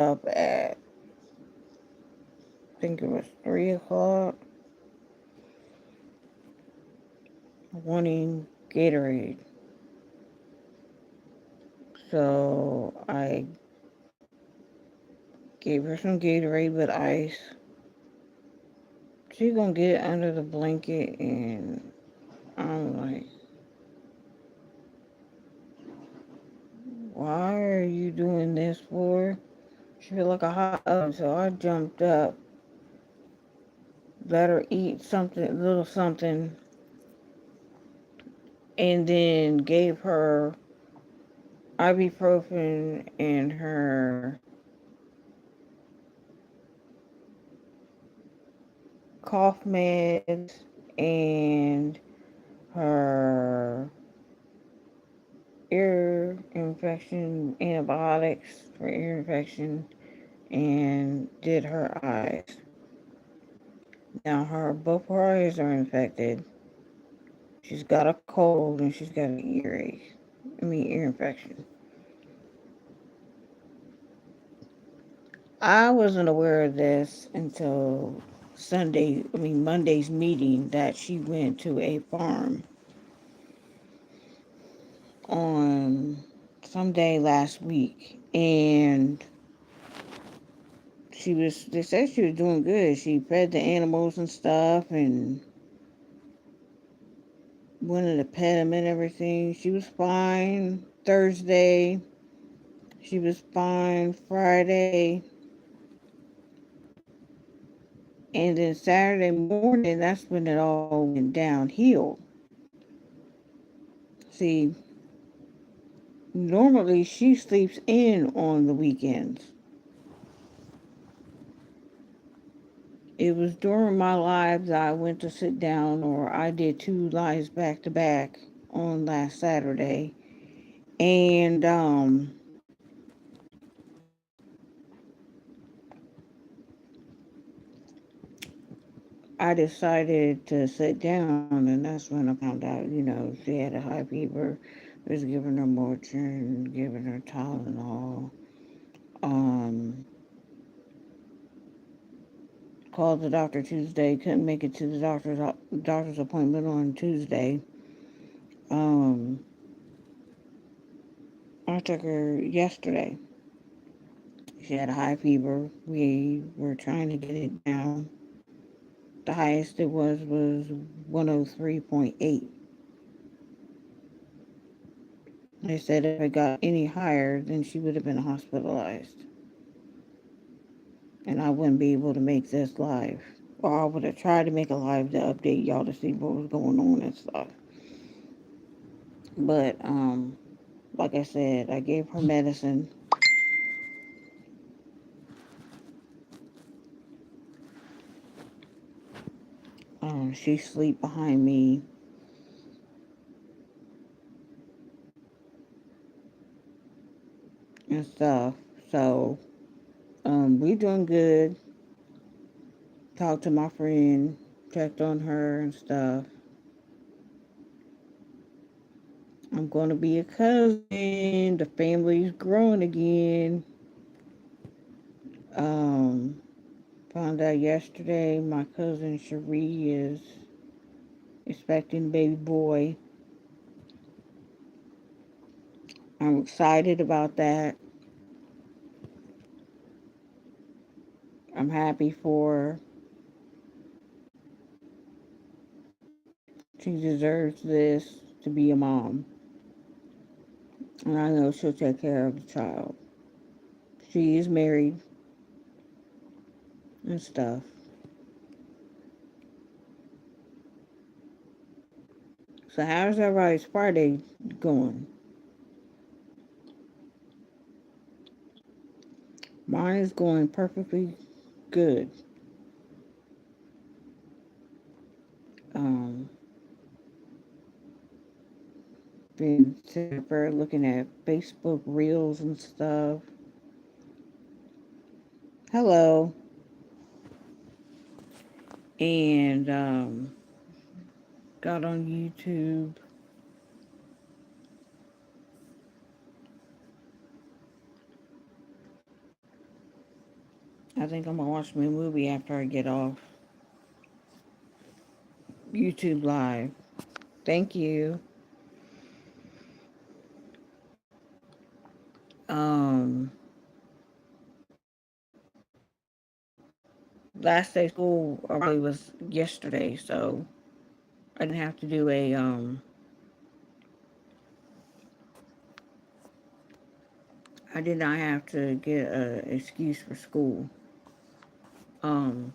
up at, I think it was 3 o'clock, wanting Gatorade. So I gave her some Gatorade with ice. She gonna get under the blanket, and I'm like, why are you doing this for? She feel like a hot oven, so I jumped up, let her eat something, a little something, and then gave her ibuprofen and her cough meds and her ear infection antibiotics for ear infection and did her eyes. Now her both her eyes are infected. She's got a cold and she's got an earache. Ear infection. I wasn't aware of this until Monday's meeting that she went to a farm on some day last week, and they said she was doing good. She fed the animals and stuff and wanted to pet them and everything. She was fine Thursday. She was fine Friday. And then Saturday morning, that's when it all went downhill. See, normally she sleeps in on the weekends. It was during my live that I went to sit down, or I did two lives back to back on last Saturday. And I decided to sit down, and that's when I found out, she had a high fever. I was giving her Motrin, giving her Tylenol. Um, Called the doctor Tuesday, couldn't make it to the doctor's appointment on Tuesday. Um, I took her yesterday. She had a high fever. We were trying to get it down. The highest it was 103.8. They said if it got any higher, then she would have been hospitalized. And I wouldn't be able to make this live. Or I would have tried to make a live to update y'all to see what was going on and stuff. But, like I said, I gave her medicine. She sleep behind me and stuff. So, we doing good. Talked to my friend, checked on her and stuff. I'm going to be a cousin. The family's growing again. Um, Found out yesterday my cousin Cherie is expecting a baby boy. I'm excited about that. I'm happy for her. She deserves this to be a mom. And I know she'll take care of the child. She is married and stuff. So how's everybody's Friday going? Mine is going perfectly good. Um, Been sitting there looking at Facebook reels and stuff. Hello. And got on YouTube. I think I'm gonna watch my movie after I get off YouTube Live. Thank you. Um, last day of school was yesterday, so I didn't have to do I did not have to get an excuse for school. Um,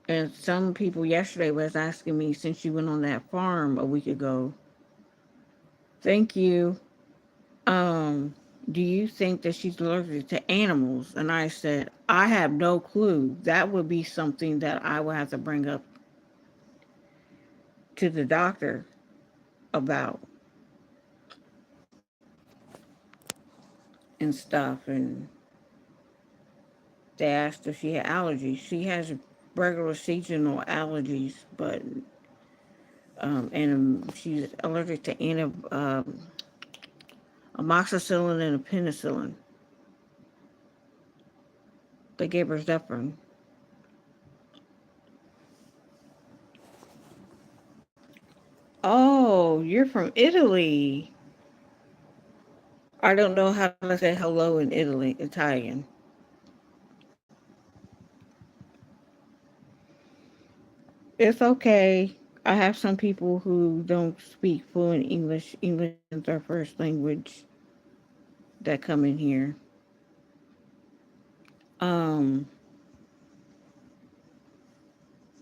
and some people yesterday was asking me, since you went on that farm a week ago, thank you. Um, do you think that she's allergic to animals? And I said, I have no clue. That would be something that I would have to bring up to the doctor about and stuff. And they asked if she had allergies. She has regular seasonal allergies, but and she's allergic to amoxicillin and a penicillin. They gave her Zephyrin. Oh, you're from Italy. I don't know how to say hello in Italy, Italian. It's okay. I have some people who don't speak fluent English. English isn't their first language that come in here. Um,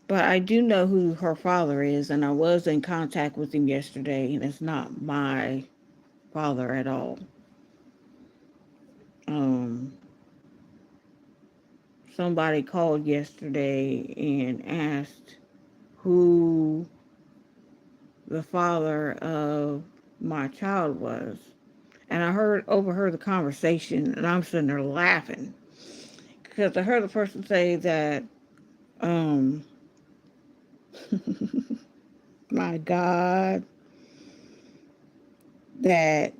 but I do know who her father is, and I was in contact with him yesterday, and it's not my father at all. Um, somebody called yesterday and asked who the father of my child was. And I overheard the conversation, and I'm sitting there laughing because I heard the person say that, um, my God, that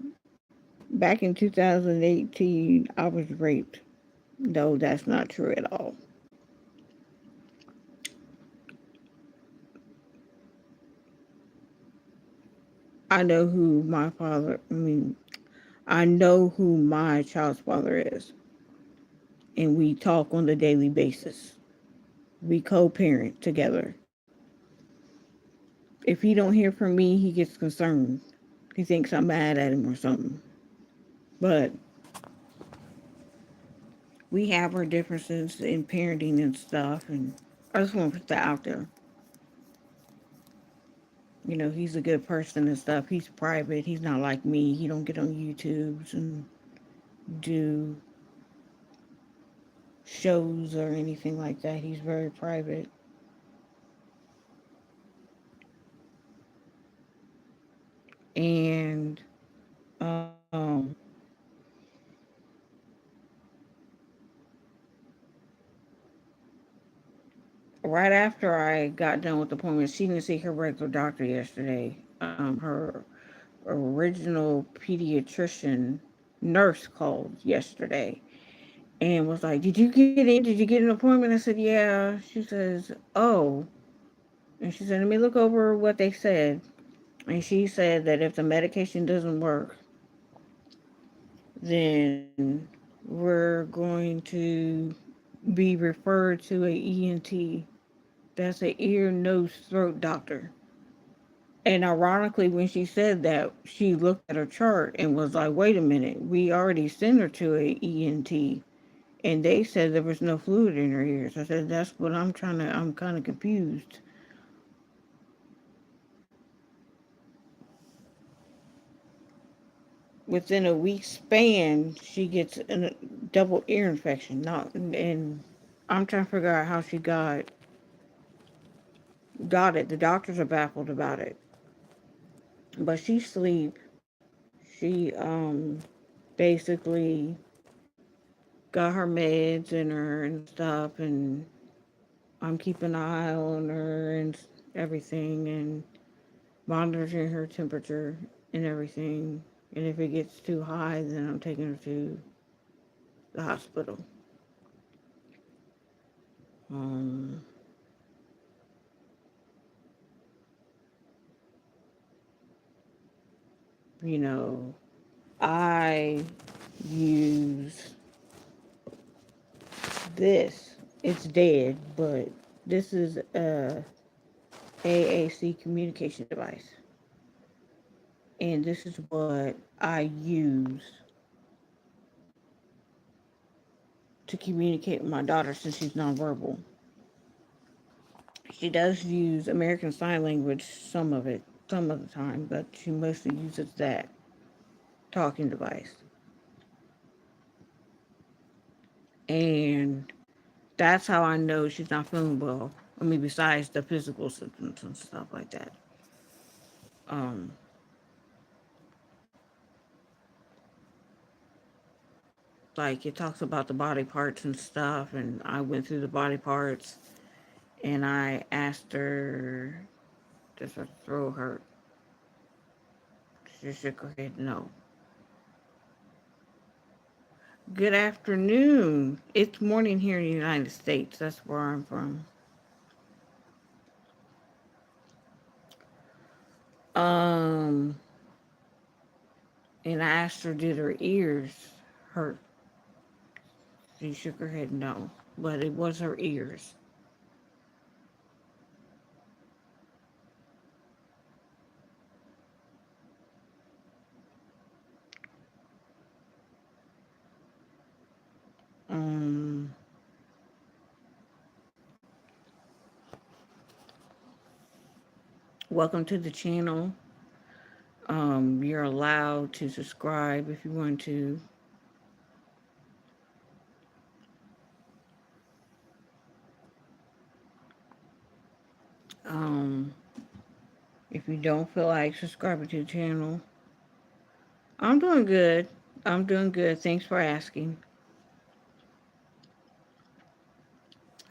back in 2018 I was raped. No, that's not true at all. I know who my father. I mean, I know who my child's father is, and we talk on a daily basis. We co-parent together. If he don't hear from me, he gets concerned. He thinks I'm mad at him or something. But we have our differences in parenting and stuff, and I just want to put that out there. You know, he's a good person and stuff. He's private. He's not like me. He don't get on YouTubes and do shows or anything like that. He's very private. And right after I got done with the appointment, she didn't see her regular doctor yesterday. Her original pediatrician nurse called yesterday and was like, "Did you get in? Did you get an appointment?" I said, "Yeah." She says, "Oh." And she said, "Let me look over what they said." And she said that if the medication doesn't work, then we're going to be referred to a ENT. That's a ear, nose, throat doctor. And ironically, when she said that, she looked at her chart and was like, "Wait a minute, we already sent her to a ENT, and they said there was no fluid in her ears." I said, "That's what I'm kind of confused." Within a week span, she gets a double ear infection. Not, and I'm trying to figure out how she got it. The doctors are baffled about it. But she sleep. She basically got her meds in her and stuff, and I'm keeping an eye on her and everything, and monitoring her temperature and everything. And if it gets too high, then I'm taking her to the hospital. Um, you know, I use this. It's dead, but this is a AAC communication device. And this is what I use to communicate with my daughter since she's nonverbal. She does use American Sign Language some of it, some of the time, but she mostly uses that talking device. And that's how I know she's not feeling well. I mean, besides the physical symptoms and stuff like that. Um, like it talks about the body parts and stuff, and I went through the body parts, and I asked her, "Does her throat hurt?" She shook her head, no. Good afternoon. It's morning here in the United States. That's where I'm from. Um, and I asked her, did her ears hurt? She shook her head, no. But it was her ears. Um, Welcome to the channel. You're allowed to subscribe if you want to. Um, if you don't feel like subscribing to the channel, I'm doing good. I'm doing good. Thanks for asking.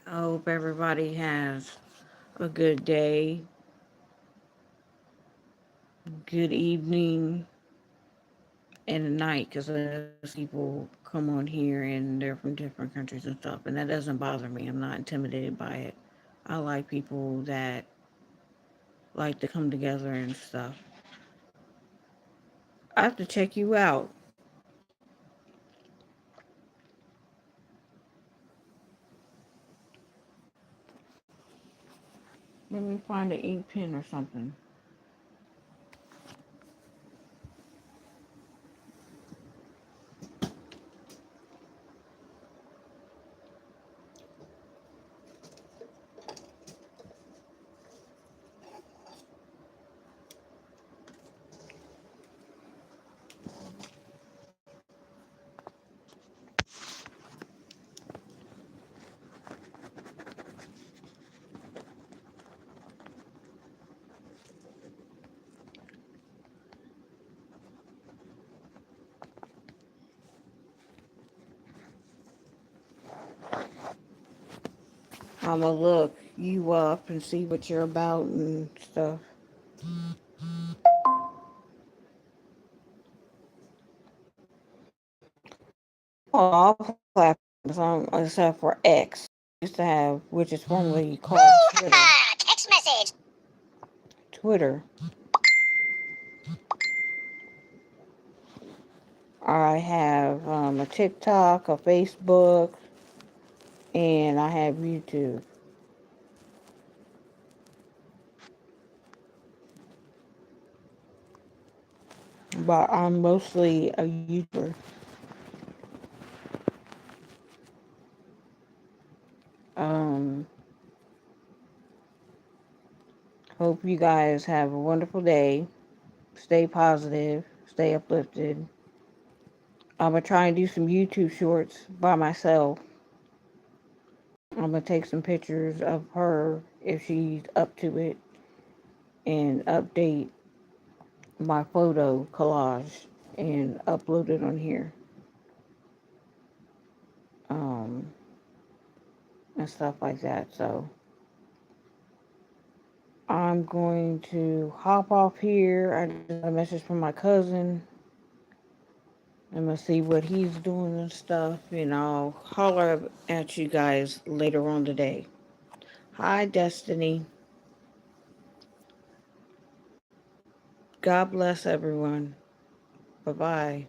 I hope everybody has a good day, good evening, and a night because I know some people come on here and they're from different countries and stuff, and that doesn't bother me. I'm not intimidated by it. I like people that like to come together and stuff. I have to check you out. Let me find an ink pen or something. I'm gonna look you up and see what you're about and stuff. I'm on all platforms except for X. Used to have, which is formerly called Twitter. Text message. Twitter. I have a TikTok, a Facebook, and I have YouTube. But I'm mostly a YouTuber. Um, Hope you guys have a wonderful day. Stay positive. Stay uplifted. I'm gonna try and do some YouTube shorts by myself. I'm gonna take some pictures of her if she's up to it and update my photo collage and upload it on here. Um, and stuff like that. So I'm going to hop off here. I just got a message from my cousin. I'm gonna see what he's doing and stuff, and I'll holler at you guys later on today. Hi, Destiny. God bless everyone. Bye bye.